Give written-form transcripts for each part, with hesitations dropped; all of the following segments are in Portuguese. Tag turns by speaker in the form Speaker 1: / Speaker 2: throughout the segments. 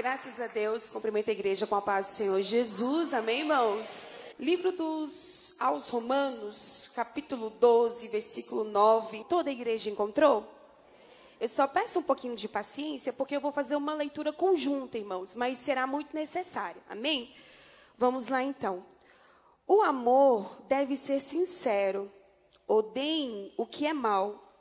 Speaker 1: Graças a Deus, cumprimento a igreja com a paz do Senhor Jesus, amém, irmãos? Livro aos Romanos, capítulo 12, versículo 9. Toda a igreja encontrou? Eu só peço um pouquinho de paciência, porque eu vou fazer uma leitura conjunta, irmãos, mas será muito necessário, amém? Vamos lá, então. O amor deve ser sincero, odeiem o que é mal,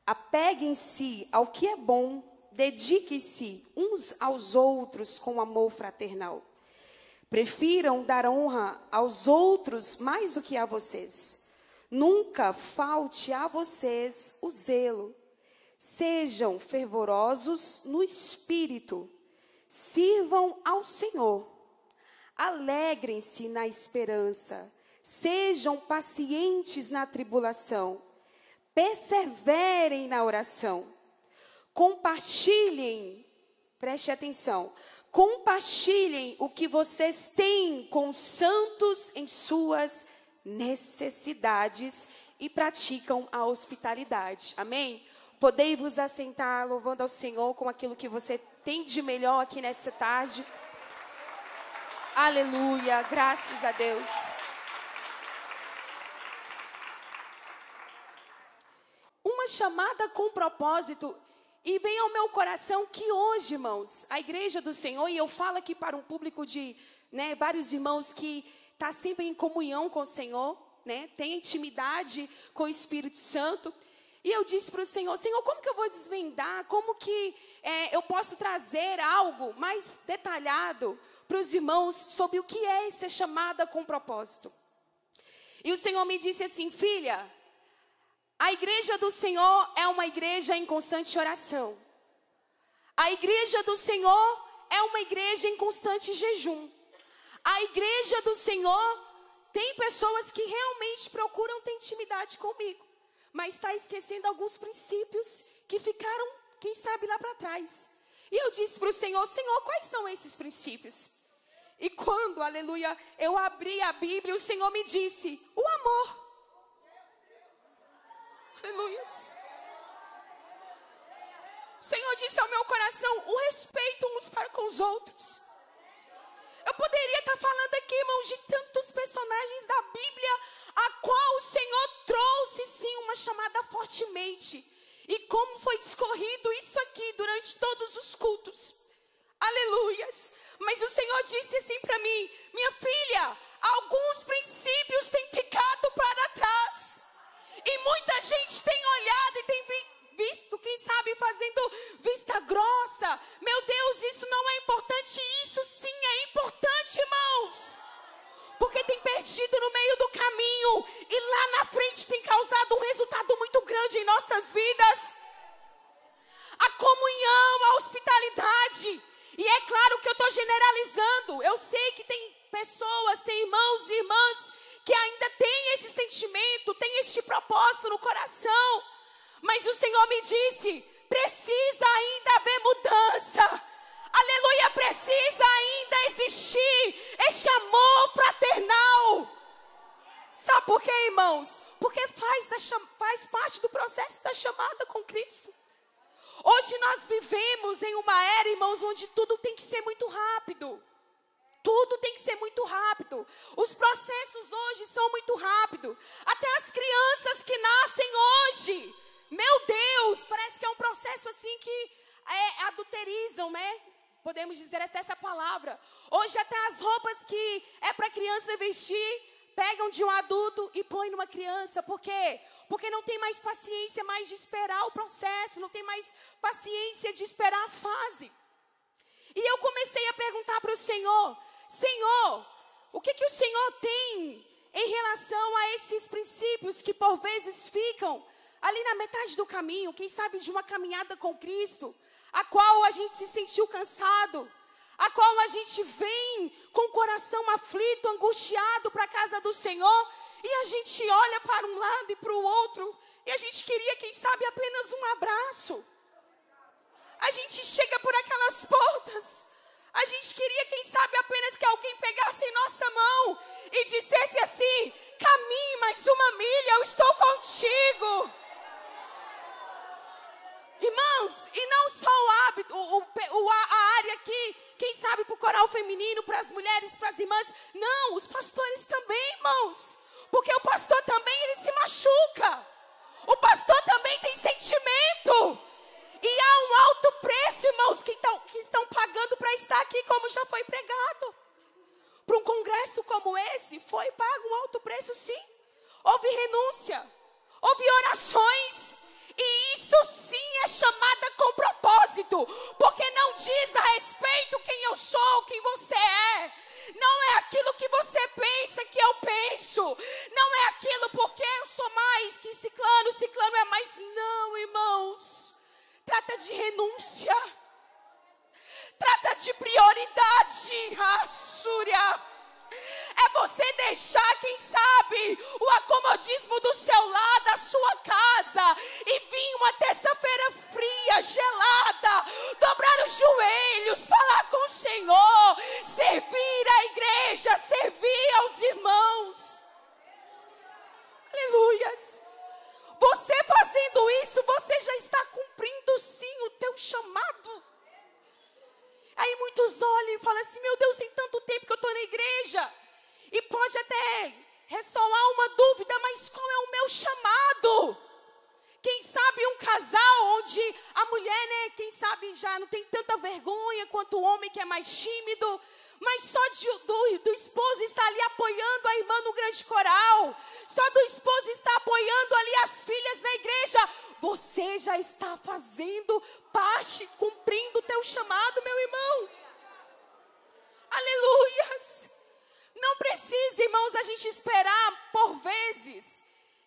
Speaker 1: apeguem-se ao que é bom, dediquem-se uns aos outros com amor fraternal. Prefiram dar honra aos outros mais do que a vocês. Nunca falte a vocês o zelo. Sejam fervorosos no espírito. Sirvam ao Senhor. Alegrem-se na esperança. Sejam pacientes na tribulação. Perseverem na oração. Compartilhem, preste atenção, compartilhem o que vocês têm com os santos em suas necessidades e praticam a hospitalidade. Amém? Podei vos assentar louvando ao Senhor com aquilo que você tem de melhor aqui nessa tarde. Aleluia, graças a Deus. Uma chamada com propósito. E vem ao meu coração que hoje, irmãos, a igreja do Senhor, e eu falo aqui para um público de vários irmãos que está sempre em comunhão com o Senhor, tem intimidade com o Espírito Santo. E eu disse para o Senhor, Senhor, como que eu vou desvendar? Como que eu posso trazer algo mais detalhado para os irmãos sobre o que é ser chamada com propósito? E o Senhor me disse assim, filha, a igreja do Senhor é uma igreja em constante oração. A igreja do Senhor é uma igreja em constante jejum. A igreja do Senhor tem pessoas que realmente procuram ter intimidade comigo, mas está esquecendo alguns princípios que ficaram, quem sabe, lá para trás. E eu disse para o Senhor, Senhor, quais são esses princípios? E quando, aleluia, eu abri a Bíblia, o Senhor me disse, o amor. Aleluia. O Senhor disse ao meu coração, o respeito uns para com os outros. Eu poderia estar falando aqui, irmãos, de tantos personagens da Bíblia, a qual o Senhor trouxe, sim, uma chamada fortemente. E como foi discorrido isso aqui durante todos os cultos. Aleluias. Mas o Senhor disse assim para mim, minha filha, alguns princípios têm ficado para trás. E muita gente tem olhado e tem visto, quem sabe, fazendo vista grossa. Meu Deus, isso não é importante. Isso sim é importante, irmãos. Porque tem perdido no meio do caminho. E lá na frente tem causado um resultado muito grande em nossas vidas. A comunhão, a hospitalidade. E é claro que eu estou generalizando. Eu sei que tem pessoas, tem irmãos e irmãs que ainda tem esse sentimento, tem este propósito no coração. Mas o Senhor me disse, precisa ainda haver mudança. Aleluia, precisa ainda existir este amor fraternal. Sabe por quê, irmãos? Porque faz parte do processo da chamada com Cristo. Hoje nós vivemos em uma era, irmãos, onde tudo tem que ser muito rápido. Tudo tem que ser muito rápido. Os processos hoje são muito rápidos. Até as crianças que nascem hoje, meu Deus, parece que é um processo assim que adulterizam, Podemos dizer até essa palavra. Hoje até as roupas que é para criança vestir, pegam de um adulto e põem numa criança. Por quê? Porque não tem mais paciência mais de esperar o processo, não tem mais paciência de esperar a fase. E eu comecei a perguntar para o Senhor, Senhor, o que o Senhor tem em relação a esses princípios que por vezes ficam ali na metade do caminho, quem sabe de uma caminhada com Cristo, a qual a gente se sentiu cansado, a qual a gente vem com o coração aflito, angustiado para a casa do Senhor, e a gente olha para um lado e para o outro, e a gente queria, quem sabe, apenas um abraço. A gente chega por aquelas portas, a gente queria, quem sabe, apenas que alguém pegasse em nossa mão e dissesse assim, caminhe mais uma milha, eu estou contigo. Irmãos, e não só o hábito, a área aqui sabe, para o coral feminino, para as mulheres, para as irmãs. Não, os pastores também, irmãos. Porque o pastor também, ele se machuca. O pastor também tem sentimento. E há um alto preço, irmãos, que estão pagando para estar aqui, como já foi pregado. Para um congresso como esse, foi pago um alto preço, sim. Houve renúncia, houve orações. E isso sim é chamada com propósito. Porque não diz a respeito quem eu sou, quem você é. Não é aquilo que você pensa que eu penso. Não é aquilo porque eu sou mais que ciclano, ciclano é mais. Não, irmãos. Trata de renúncia. Trata de prioridade. Assúria. É você deixar, quem sabe, o acomodismo do seu lado, a sua casa, e vir uma terça-feira fria, gelada, dobrar os joelhos, falar com o Senhor, servir a igreja, servir aos irmãos. Aleluias. Você fazendo isso, você já está cumprindo sim o teu chamado. Aí muitos olham e falam assim, meu Deus, tem tanto tempo que eu estou na igreja. E pode até ressoar uma dúvida, mas qual é o meu chamado? Quem sabe um casal onde a mulher, né, quem sabe já não tem tanta vergonha quanto o homem que é mais tímido. Mas só do esposo estar ali apoiando a irmã no grande coral. Só do esposo estar apoiando ali as filhas na igreja. Você já está fazendo parte, cumprindo o teu chamado, meu irmão. Aleluias. Não precisa, irmãos, da gente esperar por vezes,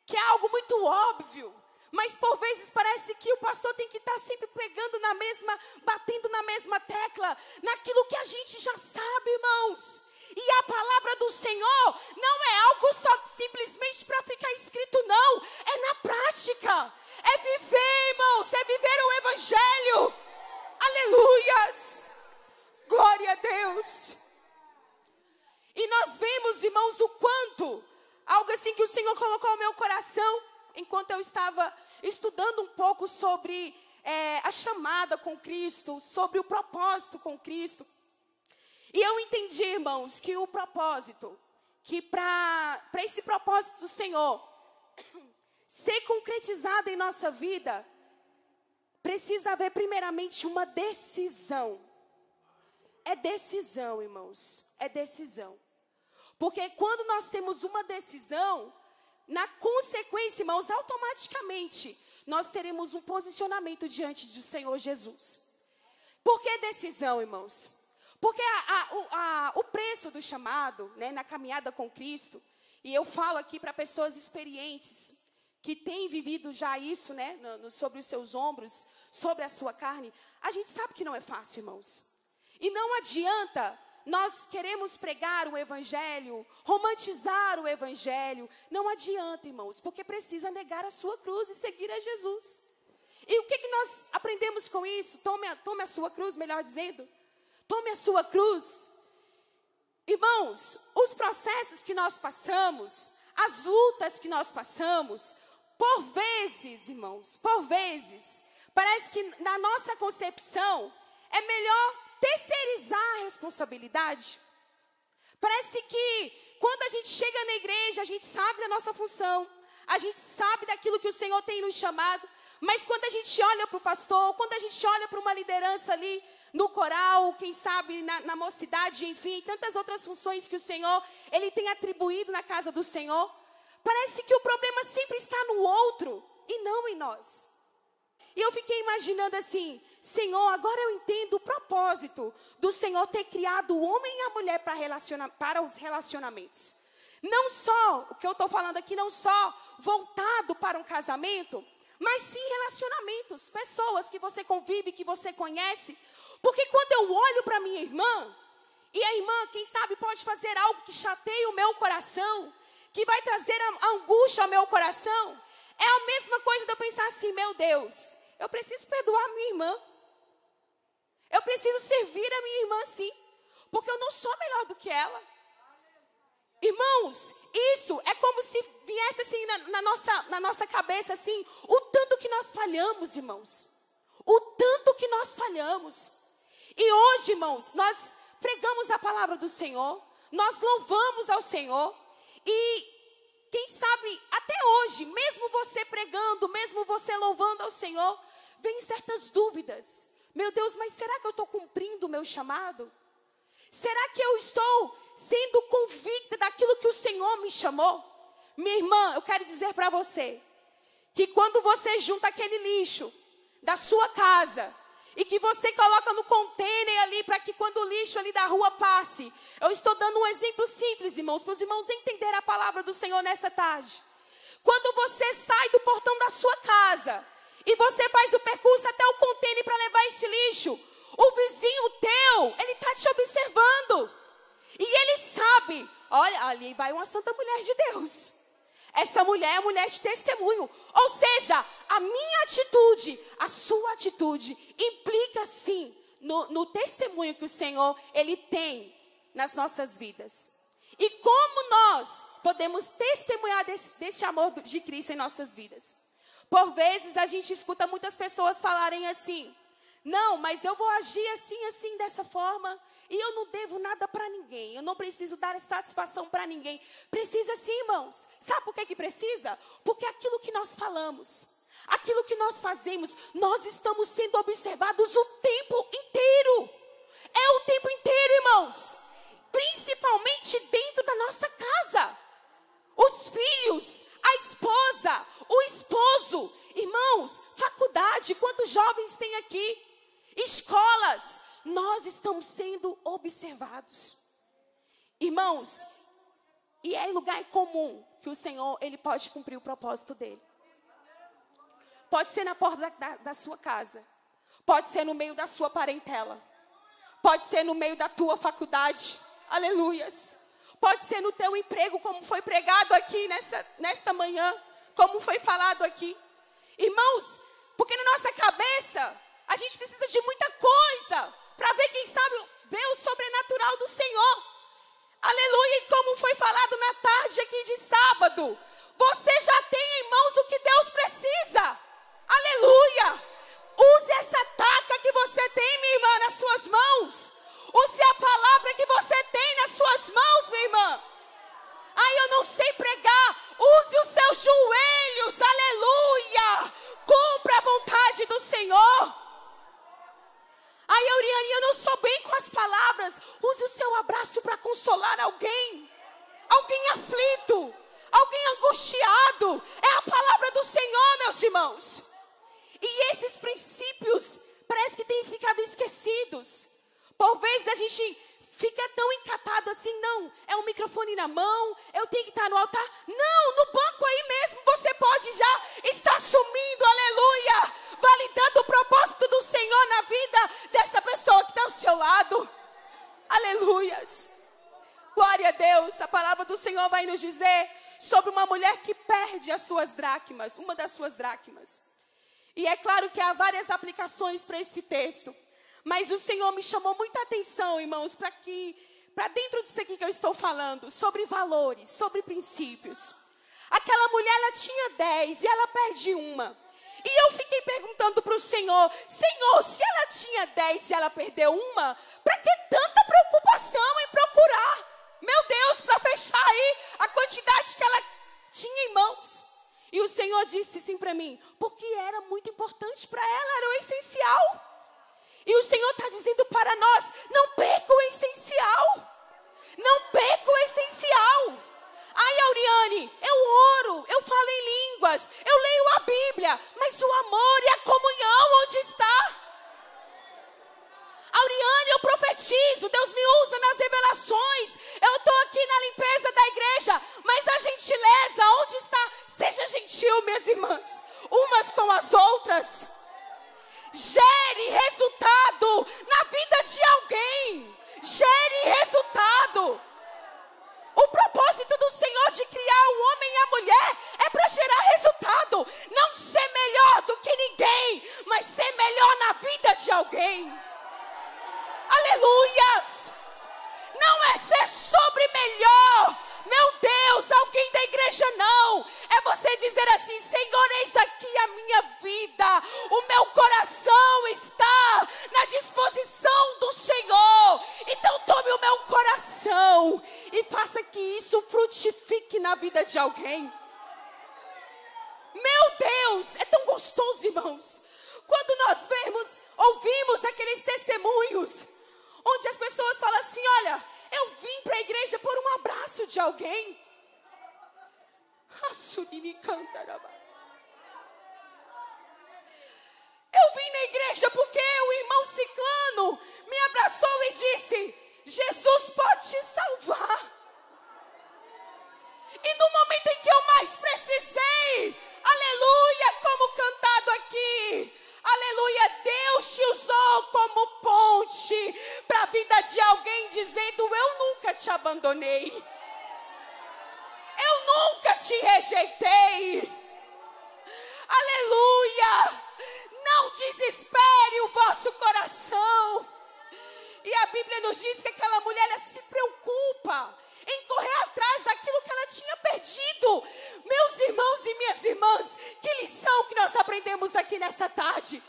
Speaker 1: que é algo muito óbvio. Mas por vezes parece que o pastor tem que estar sempre pegando na mesma, batendo na mesma tecla, naquilo que a gente já sabe, irmãos. E a palavra do Senhor não é algo só simplesmente para ficar escrito, não. É na prática. É viver, irmãos. É viver o evangelho. Aleluias. Glória a Deus. E nós vemos, irmãos, o quanto, algo assim que o Senhor colocou no meu coração, enquanto eu estava estudando um pouco sobre a chamada com Cristo, sobre o propósito com Cristo. E eu entendi, irmãos, que o propósito, que para esse propósito do Senhor ser concretizado em nossa vida, precisa haver primeiramente uma decisão. É decisão, irmãos, é decisão. Porque quando nós temos uma decisão, na consequência, irmãos, automaticamente, nós teremos um posicionamento diante do Senhor Jesus. Por que decisão, irmãos? Porque o preço do chamado, né, na caminhada com Cristo, e eu falo aqui para pessoas experientes, que têm vivido já isso, né, sobre os seus ombros, sobre a sua carne, a gente sabe que não é fácil, irmãos. E não adianta nós queremos pregar o evangelho, romantizar o evangelho. Não adianta, irmãos, porque precisa negar a sua cruz e seguir a Jesus. E o que nós aprendemos com isso? Tome a sua cruz, melhor dizendo. Tome a sua cruz. Irmãos, os processos que nós passamos, as lutas que nós passamos, por vezes, irmãos, por vezes, parece que na nossa concepção é melhor terceirizar a responsabilidade. Parece que quando a gente chega na igreja, a gente sabe da nossa função, a gente sabe daquilo que o Senhor tem nos chamado, mas quando a gente olha para o pastor, quando a gente olha para uma liderança ali no coral, quem sabe na mocidade, enfim, tantas outras funções que o Senhor, Ele tem atribuído na casa do Senhor, parece que o problema sempre está no outro e não em nós. E eu fiquei imaginando assim, Senhor, agora eu entendo o propósito do Senhor ter criado o homem e a mulher para os relacionamentos. Não só, o que eu estou falando aqui, não só voltado para um casamento, mas sim relacionamentos, pessoas que você convive, que você conhece. Porque quando eu olho para minha irmã, e a irmã, quem sabe, pode fazer algo que chateie o meu coração, que vai trazer angústia ao meu coração, é a mesma coisa de eu pensar assim, meu Deus, eu preciso perdoar a minha irmã. Eu preciso servir a minha irmã sim, porque eu não sou melhor do que ela. Irmãos, isso é como se viesse assim na nossa cabeça assim, o tanto que nós falhamos, irmãos. O tanto que nós falhamos. E hoje, irmãos, nós pregamos a palavra do Senhor, nós louvamos ao Senhor. E quem sabe até hoje, mesmo você pregando, mesmo você louvando ao Senhor, vem certas dúvidas. Meu Deus, mas será que eu estou cumprindo o meu chamado? Será que eu estou sendo convicta daquilo que o Senhor me chamou? Minha irmã, eu quero dizer para você, que quando você junta aquele lixo da sua casa, e que você coloca no container ali, para que quando o lixo ali da rua passe. Eu estou dando um exemplo simples, irmãos, para os irmãos entenderem a palavra do Senhor nessa tarde. Quando você sai do portão da sua casa, e você faz o percurso até o container para levar esse lixo, o vizinho teu, ele está te observando. E ele sabe, olha, ali vai uma santa mulher de Deus. Essa mulher é mulher de testemunho. Ou seja, a minha atitude, a sua atitude, implica sim no testemunho que o Senhor, Ele tem nas nossas vidas. E como nós podemos testemunhar desse amor de Cristo em nossas vidas? Por vezes a gente escuta muitas pessoas falarem assim: não, mas eu vou agir assim, dessa forma. E eu não devo nada para ninguém. Eu não preciso dar satisfação para ninguém. Precisa sim, irmãos. Sabe por que precisa? Porque aquilo que nós falamos, aquilo que nós fazemos, nós estamos sendo observados o tempo inteiro. É o tempo inteiro, irmãos. Principalmente dentro da nossa casa. Os filhos, a esposa, o esposo. Irmãos, faculdade, quantos jovens tem aqui? Escolas. Nós estamos sendo observados. Irmãos, e é em lugar comum que o Senhor, Ele pode cumprir o propósito dEle. Pode ser na porta da sua casa. Pode ser no meio da sua parentela. Pode ser no meio da tua faculdade. Aleluias. Pode ser no teu emprego, como foi pregado aqui nesta manhã. Como foi falado aqui. Irmãos, porque na nossa cabeça, a gente precisa de muita coisa para ver, quem sabe, ver o sobrenatural do Senhor. Aleluia. E como foi falado na tarde aqui de sábado, você já tem em mãos o que Deus precisa. Aleluia. Use essa taca que você tem, minha irmã, nas suas mãos. Use a palavra que você tem nas suas mãos, minha irmã. Ai, eu não sei pregar. Use os seus joelhos. Aleluia. Cumpra a vontade do Senhor. Ai, Auriane, eu não sou bem com as palavras. Use o seu abraço para consolar alguém. Alguém aflito. Alguém angustiado. É a palavra do Senhor, meus irmãos. E esses princípios parece que têm ficado esquecidos. Por vezes a gente fica tão encatado assim, não, é um microfone na mão, eu tenho que estar no altar. Não, no banco aí mesmo você pode já estar sumindo, aleluia, validando o propósito do Senhor na vida dessa pessoa que está ao seu lado. Aleluias. Glória a Deus. A palavra do Senhor vai nos dizer sobre uma mulher que perde as suas dracmas, uma das suas dracmas. E é claro que há várias aplicações para esse texto. Mas o Senhor me chamou muita atenção, irmãos, para dentro disso aqui que eu estou falando, sobre valores, sobre princípios. Aquela mulher, ela tinha 10 e ela perde uma. E eu fiquei perguntando para o Senhor, Senhor, se ela tinha 10 e ela perdeu uma, para que tanta preocupação em procurar? Meu Deus, para fechar aí a quantidade que ela tinha em mãos. E o Senhor disse assim para mim, porque era muito importante para ela, era o essencial. E o Senhor está dizendo para nós, não perca o essencial. Não perca o essencial. Ai, Auriane, eu oro, eu falo em línguas, eu leio a Bíblia, mas o amor e a comunhão onde está? Auriane, eu profetizo, Deus me usa nas revelações, eu estou aqui na limpeza da igreja, mas a gentileza, onde está? Seja gentil, minhas irmãs, umas com as outras. Gere resultado na vida de alguém. Gere resultado. O propósito do Senhor de criar o homem e a mulher é para gerar resultado. Não ser melhor do que ninguém, mas ser melhor na vida de alguém. Aleluias. Não é ser sobre melhor. Meu Deus, alguém da igreja não. É você dizer assim, Senhor, eis aqui a minha vida. O meu coração está na disposição do Senhor. Então estou coração e faça que isso frutifique na vida de alguém. Meu Deus, é tão gostoso, irmãos, quando nós ouvimos aqueles testemunhos, onde as pessoas falam assim: olha, eu vim para a igreja por um abraço de alguém. Eu vim na igreja porque o irmão ciclano me abraçou e disse: Jesus pode te salvar. E no momento em que eu mais precisei, aleluia, como cantado aqui, aleluia, Deus te usou como ponte para a vida de alguém, dizendo: eu nunca te abandonei, eu nunca te rejeitei. Aleluia, não desespere o vosso coração. E a Bíblia nos diz que aquela mulher, ela se preocupa em correr atrás daquilo que ela tinha perdido. Meus irmãos e minhas irmãs, que lição que nós aprendemos aqui nessa tarde.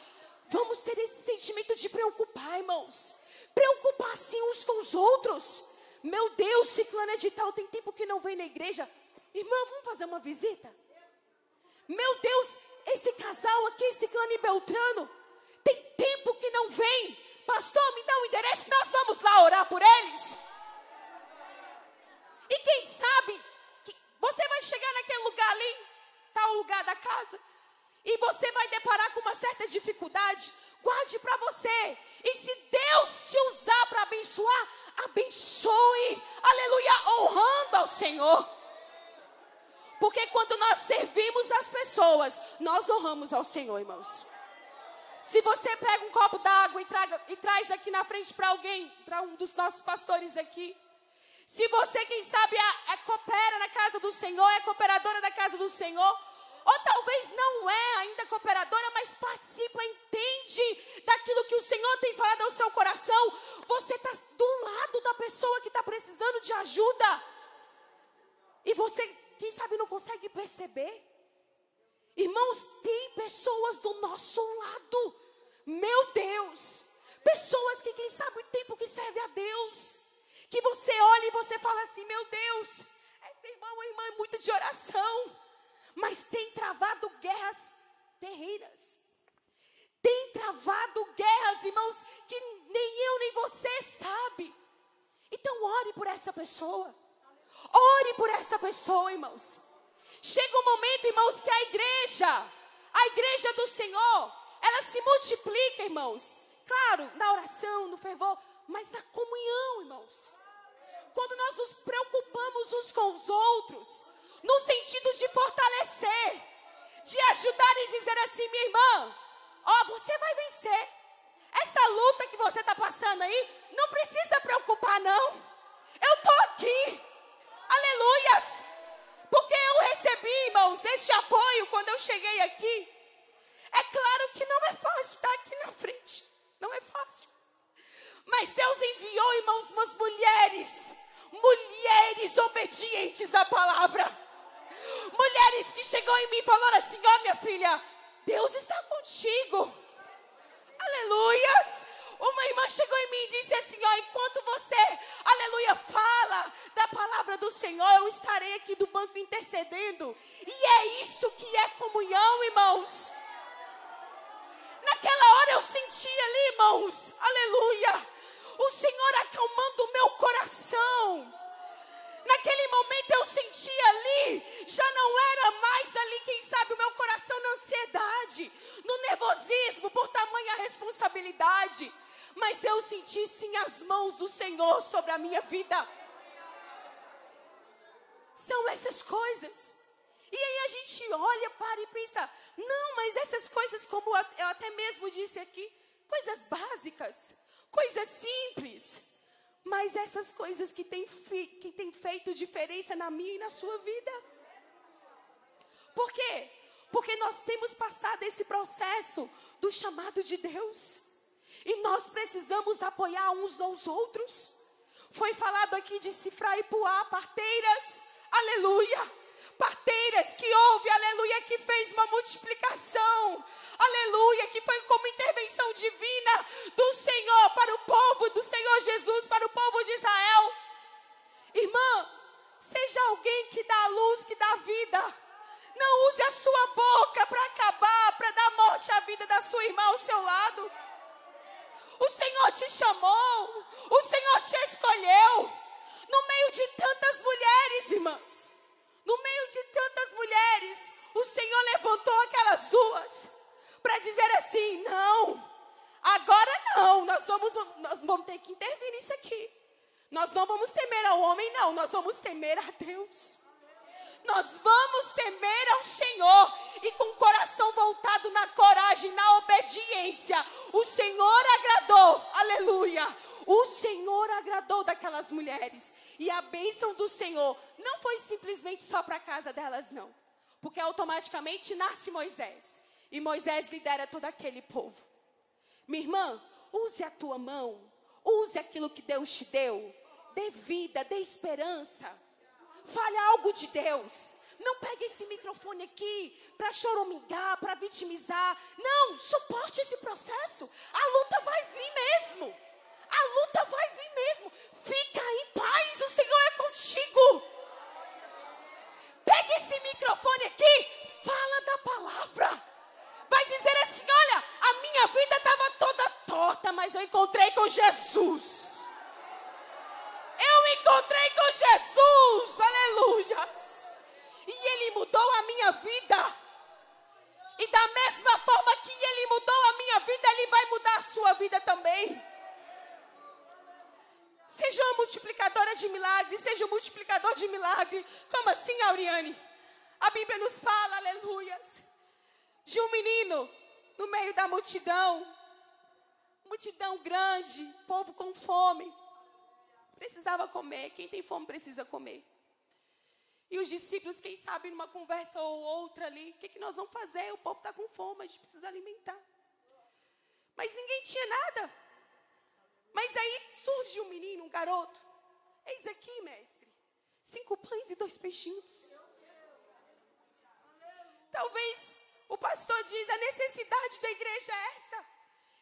Speaker 1: Vamos ter esse sentimento de preocupar, irmãos. Preocupar sim uns com os outros. Meu Deus, ciclana de tal tem tempo que não vem na igreja. Irmã, vamos fazer uma visita? Meu Deus, esse casal aqui, ciclano e Beltrano, tem tempo que não vem. Pastor, me dá um endereço, nós vamos lá orar por eles. E quem sabe, você vai chegar naquele lugar ali, tal lugar da casa, e você vai deparar com uma certa dificuldade. Guarde para você. E se Deus te usar para abençoar, abençoe, aleluia, honrando ao Senhor. Porque quando nós servimos as pessoas, nós honramos ao Senhor, irmãos. Se você pega um copo d'água e traz aqui na frente para alguém, para um dos nossos pastores aqui. Se você, quem sabe, coopera na casa do Senhor, é cooperadora da casa do Senhor, ou talvez não é ainda cooperadora, mas participa, entende daquilo que o Senhor tem falado ao seu coração, você está do lado da pessoa que está precisando de ajuda. E você, quem sabe, não consegue perceber. Irmãos, tem pessoas do nosso lado, meu Deus, pessoas que quem sabe o tempo que serve a Deus, que você olha e você fala assim: meu Deus, esse irmão ou irmã é muito de oração, mas tem travado guerras terreiras, tem travado guerras, irmãos, que nem eu nem você sabe. Então ore por essa pessoa, ore por essa pessoa, irmãos. Chega um momento, irmãos, que a igreja do Senhor, ela se multiplica, irmãos. Claro, na oração, no fervor, mas na comunhão, irmãos. Quando nós nos preocupamos uns com os outros, no sentido de fortalecer, de ajudar e dizer assim: minha irmã, ó, você vai vencer. Essa luta que você está passando aí, não precisa preocupar, não. Eu estou aqui. Aleluias. Porque eu recebi, irmãos, este apoio quando eu cheguei aqui. É claro que não é fácil estar aqui na frente. Não é fácil. Mas Deus enviou, irmãos, umas mulheres obedientes à palavra. Mulheres que chegou em mim e falaram assim: ó, minha filha, Deus está contigo. Aleluias. Uma irmã chegou em mim e disse assim: ó, enquanto você, aleluia, fala da palavra do Senhor, eu estarei aqui do banco intercedendo. E é isso que é comunhão, irmãos. Naquela hora eu senti ali, irmãos, aleluia, o Senhor acalmando o meu coração. Naquele momento eu senti ali, já não era mais ali, quem sabe, o meu coração na ansiedade, no nervosismo, por tamanha responsabilidade. Mas eu senti sim as mãos do Senhor sobre a minha vida. São essas coisas. E aí a gente olha, para e pensa: não, mas essas coisas, como eu até mesmo disse aqui, coisas básicas, coisas simples. Mas essas coisas que têm feito diferença na minha e na sua vida. Por quê? Porque nós temos passado esse processo do chamado de Deus. E nós precisamos apoiar uns aos outros. Foi falado aqui de Cifra e Puá, parteiras, aleluia. Parteiras que houve, aleluia, que fez uma multiplicação, aleluia, que foi como intervenção divina do Senhor para o povo do Senhor Jesus, para o povo de Israel. alguém que dá luz, que dá vida. Não use a sua boca para acabar, para dar morte à vida da sua irmã ao seu lado. O Senhor te chamou, o Senhor te escolheu. No meio de tantas mulheres, irmãs, no meio de tantas mulheres, o Senhor levantou aquelas duas para dizer assim: não, agora não, nós vamos ter que intervir nisso aqui. Nós não vamos temer ao homem, não, nós vamos temer a Deus. Nós vamos temer ao Senhor e com o coração voltado na coragem, na obediência. O Senhor agradou, aleluia. O Senhor agradou daquelas mulheres. E a bênção do Senhor não foi simplesmente só para a casa delas, não. Porque automaticamente nasce Moisés. E Moisés lidera todo aquele povo. Minha irmã, use a tua mão. Use aquilo que Deus te deu. Dê vida, dê esperança. Fale algo de Deus. Não pegue esse microfone aqui para choramingar, para vitimizar. Não, suporte esse processo. A luta vai vir mesmo. A luta vai vir mesmo. Fica em paz, o Senhor é contigo. Pegue esse microfone aqui, fala da palavra. Vai dizer assim: olha, a minha vida estava toda torta, mas eu encontrei com Jesus. Eu encontrei com Jesus, aleluia. E Ele mudou a minha vida. E da mesma forma que Ele mudou a minha vida, Ele vai mudar a sua vida também. Seja uma multiplicadora de milagres, seja um multiplicador de milagre. Como assim, Auriane? A Bíblia nos fala, aleluias, de um menino no meio da multidão. Multidão grande, povo com fome. Precisava comer, quem tem fome precisa comer. E os discípulos, quem sabe, numa conversa ou outra ali, o que nós vamos fazer? O povo está com fome, a gente precisa alimentar. Mas ninguém tinha nada. Mas aí surge um menino, um garoto. Eis aqui, mestre, 5 pães e 2 peixinhos. Talvez o pastor diz: a necessidade da igreja é essa.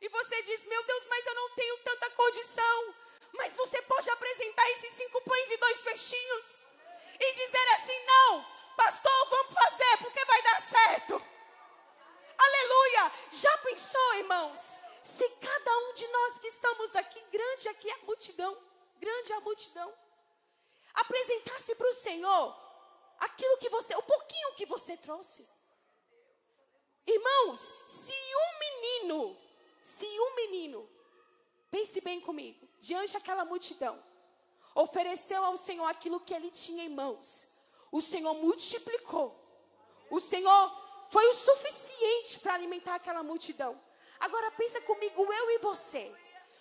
Speaker 1: E você diz: meu Deus, mas eu não tenho tanta condição. Mas você pode apresentar esses 5 pães e 2 peixinhos e dizer assim: não, pastor, vamos fazer, porque vai dar certo. Aleluia. Já pensou, irmãos, se cada um de nós que estamos aqui, grande aqui é a multidão, apresentasse para o Senhor aquilo que você, o pouquinho que você trouxe. Irmãos, se um menino, pense bem comigo, diante daquela multidão, ofereceu ao Senhor aquilo que ele tinha em mãos, o Senhor multiplicou. O Senhor foi o suficiente para alimentar aquela multidão. Agora pensa comigo, eu e você,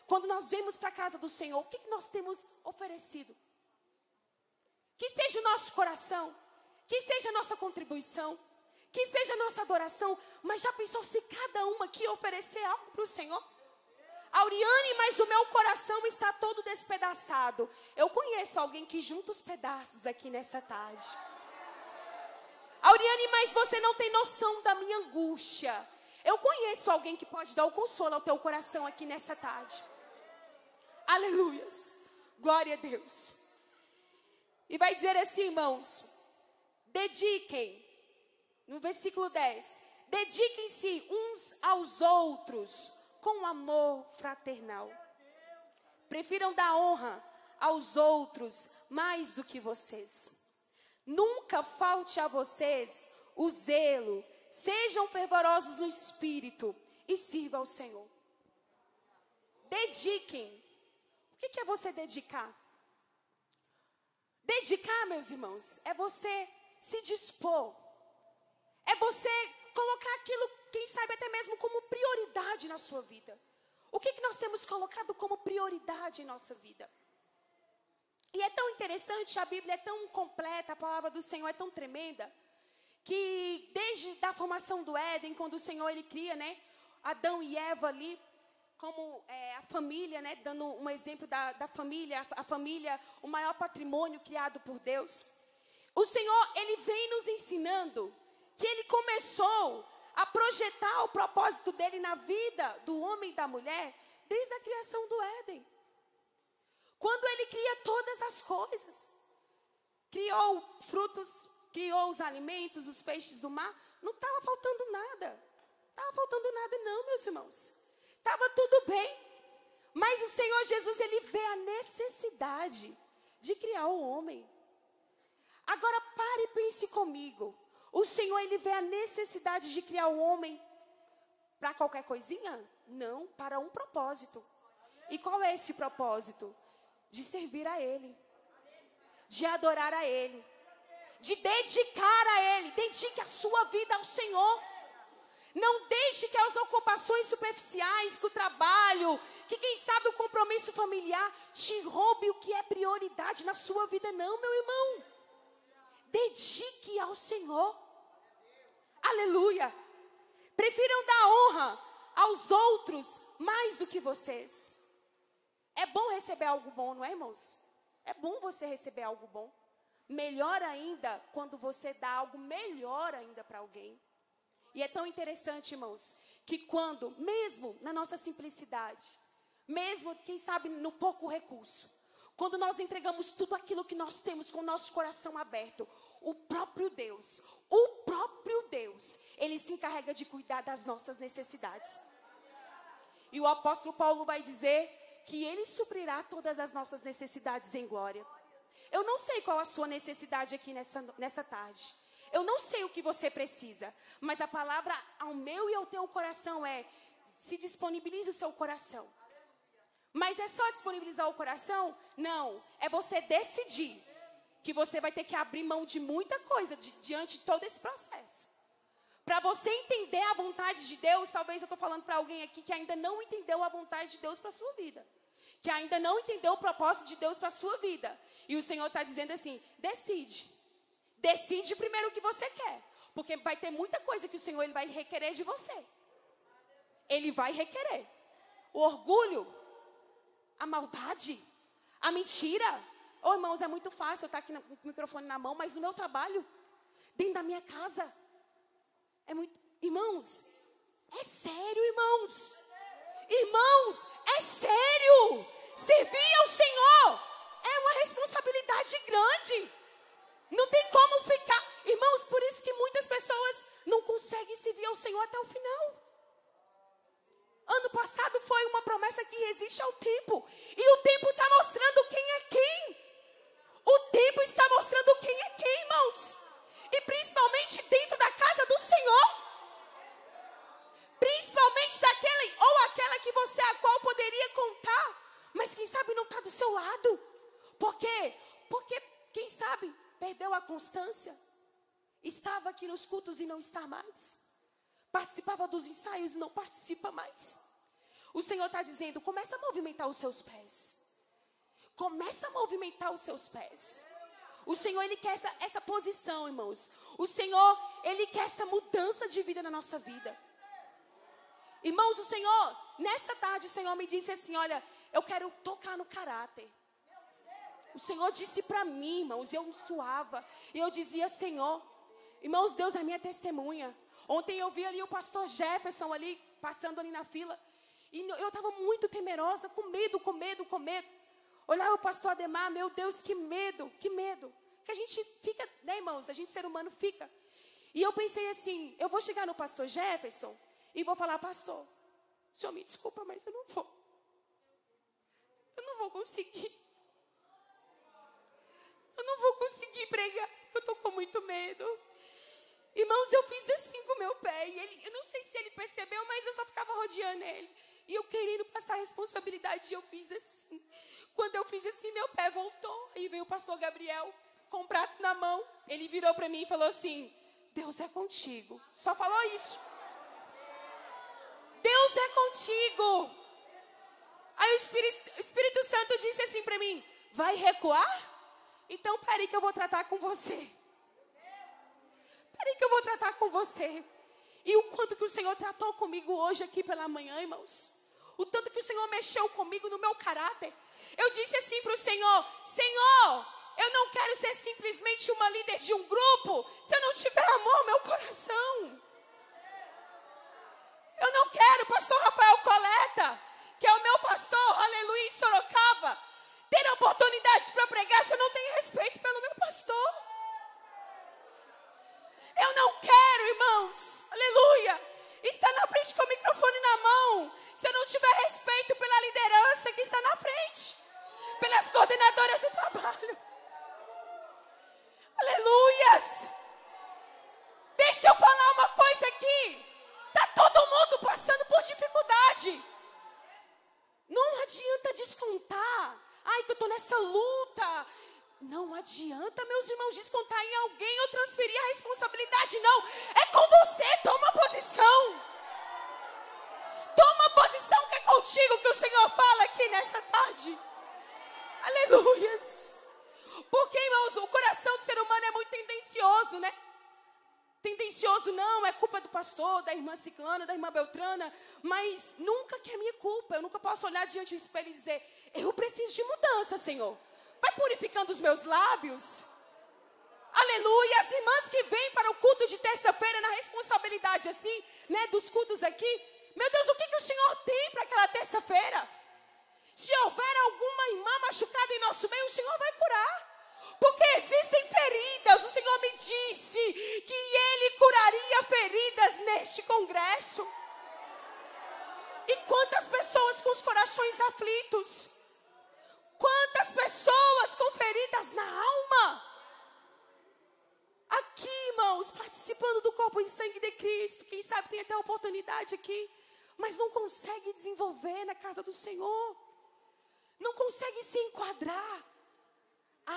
Speaker 1: quando nós vemos para a casa do Senhor, o que nós temos oferecido? Que esteja o nosso coração, que esteja a nossa contribuição, que esteja a nossa adoração. Mas já pensou se cada uma aqui oferecer algo para o Senhor? Auriane, mas o meu coração está todo despedaçado. Eu conheço alguém que junta os pedaços aqui nessa tarde. Auriane, mas você não tem noção da minha angústia. Eu conheço alguém que pode dar o consolo ao teu coração aqui nessa tarde. Aleluias. Glória a Deus. E vai dizer assim, irmãos: dediquem, no versículo 10, dediquem-se uns aos outros com amor fraternal. Prefiram dar honra aos outros mais do que vocês. Nunca falte a vocês o zelo. Sejam fervorosos no espírito e sirvam ao Senhor. Dediquem. O que é você dedicar? Dedicar, meus irmãos, é você se dispor. É você colocar aquilo, quem sabe até mesmo como prioridade na sua vida. O que nós temos colocado como prioridade em nossa vida? E é tão interessante, a Bíblia é tão completa, a palavra do Senhor é tão tremenda, que desde a formação do Éden, quando o Senhor ele cria, né, Adão e Eva ali, como a família, né, dando um exemplo da família, a família, o maior patrimônio criado por Deus. O Senhor, ele vem nos ensinando que ele começou a projetar o propósito dele na vida do homem e da mulher desde a criação do Éden. Quando ele cria todas as coisas. criou frutos, criou os alimentos, os peixes do mar. Não estava faltando nada. Não estava faltando nada não, meus irmãos. Estava tudo bem. Mas o Senhor Jesus, ele vê a necessidade de criar o homem. Agora pare e pense comigo. O Senhor, ele vê a necessidade de criar o homem para qualquer coisinha? Não, para um propósito. E qual é esse propósito? De servir a Ele. De adorar a Ele. De dedicar a Ele. Dedique a sua vida ao Senhor. Não deixe que as ocupações superficiais, que o trabalho, que quem sabe o compromisso familiar te roube o que é prioridade na sua vida, não, meu irmão. Dedique ao Senhor. Aleluia. Prefiram dar honra aos outros mais do que vocês. É bom receber algo bom, não é, irmãos? É bom você receber algo bom. Melhor ainda quando você dá algo melhor ainda para alguém. E é tão interessante, irmãos, que quando, mesmo na nossa simplicidade, mesmo, quem sabe, no pouco recurso, quando nós entregamos tudo aquilo que nós temos com o nosso coração aberto, o próprio Deus, Ele se encarrega de cuidar das nossas necessidades. E o apóstolo Paulo vai dizer que Ele suprirá todas as nossas necessidades em glória. Eu não sei qual a sua necessidade aqui nessa tarde. Eu não sei o que você precisa, mas a palavra ao meu e ao teu coração é: se disponibilize o seu coração. Mas é só disponibilizar o coração? Não, é você decidir que você vai ter que abrir mão de muita coisa diante de todo esse processo. Para você entender a vontade de Deus, talvez eu estou falando para alguém aqui que ainda não entendeu a vontade de Deus para a sua vida. Que ainda não entendeu o propósito de Deus para a sua vida. E o Senhor está dizendo assim: decide. Decide primeiro o que você quer. Porque vai ter muita coisa que o Senhor ele vai requerer de você. Ele vai requerer. O orgulho, a maldade, a mentira. Oh, irmãos, é muito fácil eu estar aqui com o microfone na mão, mas no meu trabalho, dentro da minha casa, é muito... Irmãos, é sério, irmãos. Irmãos, é sério. Servir ao Senhor é uma responsabilidade grande. Não tem como ficar... Irmãos, por isso que muitas pessoas não conseguem servir ao Senhor até o final. Ano passado foi uma promessa que resiste ao tempo. E o tempo está mostrando quem é quem. O tempo está mostrando quem é quem, irmãos. E principalmente dentro da casa do Senhor. Principalmente daquele ou aquela que você a qual poderia contar. Mas quem sabe não está do seu lado. Por quê? Porque quem sabe perdeu a constância. Estava aqui nos cultos e não está mais. Participava dos ensaios e não participa mais. O Senhor está dizendo: começa a movimentar os seus pés. Começa a movimentar os seus pés. O Senhor, Ele quer essa posição, irmãos. O Senhor, Ele quer essa mudança de vida na nossa vida. Irmãos, o Senhor, nessa tarde, o Senhor me disse assim: olha, eu quero tocar no caráter. O Senhor disse para mim, irmãos, eu suava. E eu dizia: Senhor, irmãos, Deus é minha testemunha. Ontem eu vi ali o pastor Jefferson ali, passando ali na fila. E eu estava muito temerosa, com medo. Olhava o pastor Ademar, meu Deus, que medo. Que a gente fica, né, irmãos? A gente, ser humano, fica. E eu pensei assim: eu vou chegar no pastor Jefferson e vou falar: pastor, o senhor me desculpa, mas eu não vou. Eu não vou conseguir. Eu não vou conseguir pregar, eu estou com muito medo. Irmãos, eu fiz assim com o meu pé. E ele, eu não sei se ele percebeu, mas eu só ficava rodeando ele. E eu querendo passar a responsabilidade, eu fiz assim. Quando eu fiz assim, meu pé voltou. Aí veio o pastor Gabriel, com um prato na mão. Ele virou para mim e falou assim: Deus é contigo. Só falou isso. Deus é contigo. Aí o Espírito Santo disse assim para mim: vai recuar? Então peraí que eu vou tratar com você. Peraí que eu vou tratar com você. E o quanto que o Senhor tratou comigo hoje aqui pela manhã, irmãos. O tanto que o Senhor mexeu comigo no meu caráter. Eu disse assim para o Senhor: Senhor, eu não quero ser simplesmente uma líder de um grupo se eu não tiver amor no meu coração. Eu não quero, pastor Rafael Coleta, que é o meu pastor, aleluia, em Sorocaba, ter a oportunidade para pregar se eu não tenho respeito pelo meu pastor. pelas coordenadoras do trabalho. Aleluias. Deixa eu falar uma coisa aqui. Está todo mundo passando por dificuldade. Não adianta descontar. Ai, que eu estou nessa luta. Não adianta, meus irmãos, descontar em alguém ou transferir a responsabilidade, não. É com você, toma posição. Toma posição que é contigo que o Senhor fala aqui nessa tarde. Aleluias. Porque, irmãos, o coração do ser humano é muito tendencioso, né? Tendencioso não, é culpa do pastor, da irmã Ciclana, da irmã Beltrana, mas nunca que é minha culpa. Eu nunca posso olhar diante do espelho e dizer, eu preciso de mudança, Senhor. Vai purificando os meus lábios. Aleluia. As irmãs que vêm para o culto de terça-feira na responsabilidade assim, né, dos cultos aqui. Meu Deus, o que o Senhor tem para aquela terça-feira? Se houver alguma irmã machucada em nosso meio, o Senhor vai curar. Porque existem feridas. O Senhor me disse que Ele curaria feridas neste congresso. E quantas pessoas com os corações aflitos. Quantas pessoas com feridas na alma. Aqui, irmãos, participando do corpo e sangue de Cristo. Quem sabe tem até oportunidade aqui. Mas não consegue desenvolver na casa do Senhor. Não consegue se enquadrar.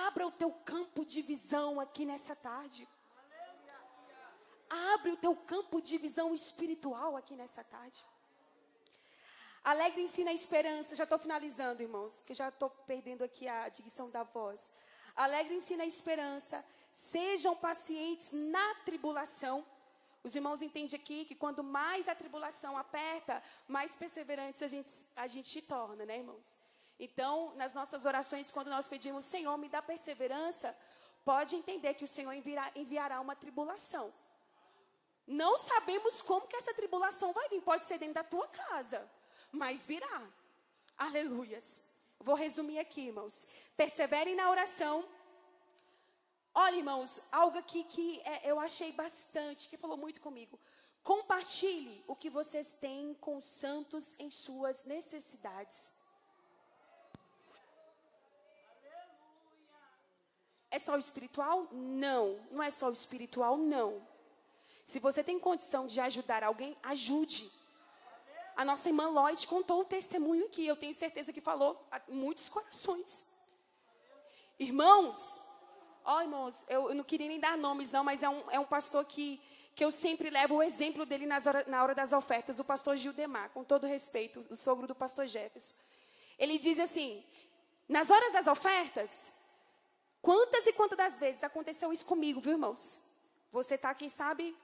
Speaker 1: Abra o teu campo de visão aqui nessa tarde. Abre o teu campo de visão espiritual aqui nessa tarde. Alegre-se na esperança. Já estou finalizando, irmãos, que já estou perdendo aqui a dicção da voz. Alegre-se na esperança. Sejam pacientes na tribulação. Os irmãos entendem aqui que quando mais a tribulação aperta, mais perseverantes a gente se torna, né, irmãos? Então, nas nossas orações, quando nós pedimos, Senhor, me dá perseverança, pode entender que o Senhor enviará uma tribulação. Não sabemos como que essa tribulação vai vir. Pode ser dentro da tua casa, mas virá. Aleluias. Vou resumir aqui, irmãos. Perseverem na oração. Olha, irmãos, algo aqui que eu achei bastante, que falou muito comigo. Compartilhe o que vocês têm com os santos em suas necessidades. É só o espiritual? Não. Não é só o espiritual, não. Se você tem condição de ajudar alguém, ajude. A nossa irmã Lloyd contou o testemunho aqui. Eu tenho certeza que falou a muitos corações. Irmãos, irmãos, eu não queria nem dar nomes não, mas é um pastor que eu sempre levo o exemplo dele na hora das ofertas. O pastor Gildemar, com todo respeito, o sogro do pastor Jefferson. Ele diz assim, nas horas das ofertas... Quantas e quantas das vezes aconteceu isso comigo, viu, irmãos? Você está, quem sabe,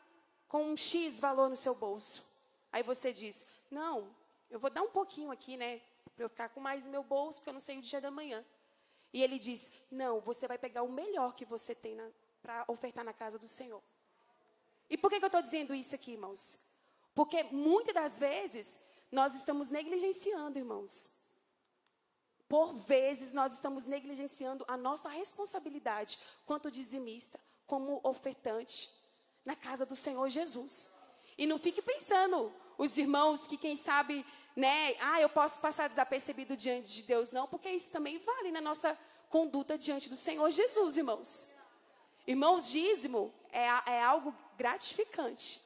Speaker 1: com um X valor no seu bolso. Aí você diz, não, eu vou dar um pouquinho aqui, né? Para eu ficar com mais no meu bolso, porque eu não sei o dia da manhã. E ele diz, não, você vai pegar o melhor que você tem para ofertar na casa do Senhor. E por que eu estou dizendo isso aqui, irmãos? Porque muitas das vezes nós estamos negligenciando, irmãos. Por vezes, nós estamos negligenciando a nossa responsabilidade quanto dizimista, como ofertante, na casa do Senhor Jesus. E não fique pensando, os irmãos, que quem sabe, né, eu posso passar desapercebido diante de Deus. Não, porque isso também vale na nossa conduta diante do Senhor Jesus, irmãos. Irmãos, dízimo é algo gratificante.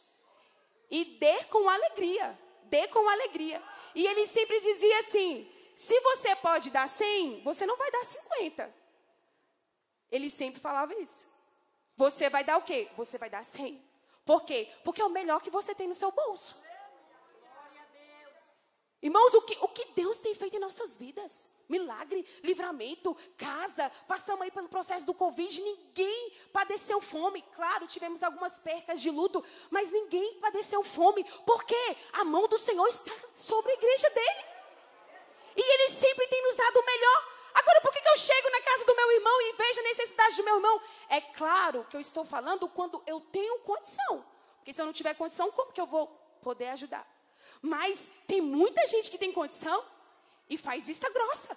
Speaker 1: E dê com alegria, dê com alegria. E ele sempre dizia assim... Se você pode dar 100, você não vai dar 50. Ele sempre falava isso. Você vai dar o quê? Você vai dar 100. Por quê? Porque é o melhor que você tem no seu bolso. Irmãos, o que Deus tem feito em nossas vidas? Milagre, livramento, casa. Passamos aí pelo processo do Covid. Ninguém padeceu fome. Claro, tivemos algumas percas de luto, mas ninguém padeceu fome. Por quê? A mão do Senhor está sobre a igreja dele. E Ele sempre tem nos dado o melhor. Agora, por que eu chego na casa do meu irmão e vejo a necessidade do meu irmão? É claro que eu estou falando quando eu tenho condição. Porque se eu não tiver condição, como que eu vou poder ajudar? Mas tem muita gente que tem condição e faz vista grossa.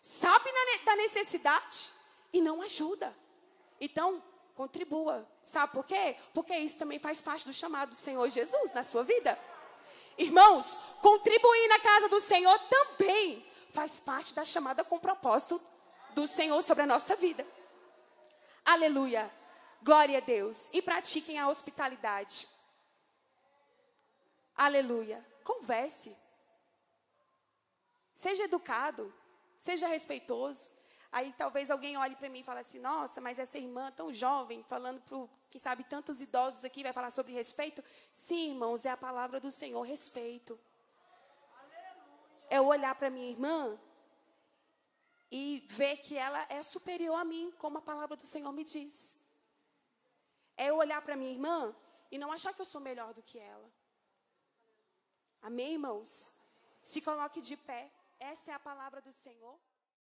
Speaker 1: Sabe da necessidade e não ajuda. Então, contribua. Sabe por quê? Porque isso também faz parte do chamado do Senhor Jesus na sua vida. Irmãos, contribuir na casa do Senhor também faz parte da chamada com propósito do Senhor sobre a nossa vida. Aleluia. Glória a Deus. E pratiquem a hospitalidade. Aleluia. Converse. Seja educado. Seja respeitoso. Aí talvez alguém olhe para mim e fale assim, nossa, mas essa irmã tão jovem, falando para, quem sabe, tantos idosos aqui, vai falar sobre respeito? Sim, irmãos, é a palavra do Senhor, respeito. É eu olhar para minha irmã e ver que ela é superior a mim, como a palavra do Senhor me diz. É eu olhar para minha irmã e não achar que eu sou melhor do que ela. Amém, irmãos? Se coloque de pé. Essa é a palavra do Senhor.